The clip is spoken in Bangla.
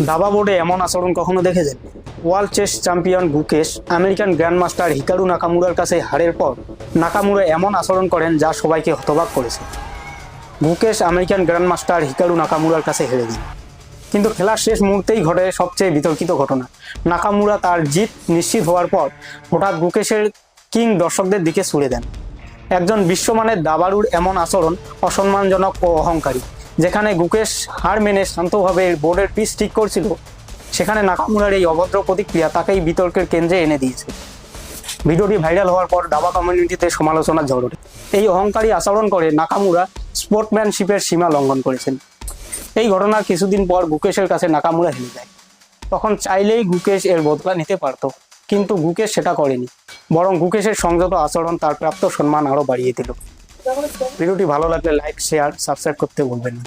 দাবা বোর্ডে এমন আচরণ কখনো দেখেছেন? World chess champion Gukesh American grandmaster Hikaru নাকামুরার কাছে হারের পর নাকামুরা এমন আচরণ করেন যা সবাইকে হতবাক করেছে। গুকেশ আমেরিকান গ্র্যান্ডমাস্টার হিকারু নাকামুরার কাছে হেরে যান, কিন্তু খেলার শেষ মুহূর্তেই ঘটে সবচেয়ে বিতর্কিত ঘটনা। নাকামুরা তার জিত নিশ্চিত হওয়ার পর হঠাৎ গুকেশের কিং দর্শকদের দিকে ছুড়ে দেন। একজন বিশ্বমানের দাবাড়ুর এমন আচরণ অসম্মানজনক ও অহংকারী। যেখানে গুকেশ হার মেনে শান্তভাবে বোর্ডের পিচ ঠিক করছিল, সেখানে নাকামুরার এই অভদ্র প্রতিক্রিয়া তাকেই বিতর্কের কেন্দ্রে এনে দিয়েছে। ভিডিওটি ভাইরাল হওয়ার পর দাবা কমিউনিটিতে সমালোচনার ঝড় ওঠে। এই অহংকারী আচরণ করে নাকামুরা স্পোর্টম্যানশিপের সীমা লঙ্ঘন করেছেন। এই ঘটনার কিছুদিন পর গুকেশের কাছে নাকামুরা হেরে যায়। তখন চাইলেই গুকেশ এর বদলা নিতে পারত, কিন্তু গুকেশ সেটা করেনি। বরং গুকেশের সংযত আচরণ তার প্রাপ্ত সম্মান আরও বাড়িয়ে দিল। ভিডিওটি ভালো লাগলে লাইক, শেয়ার, সাবস্ক্রাইব করতে ভুলবেন না।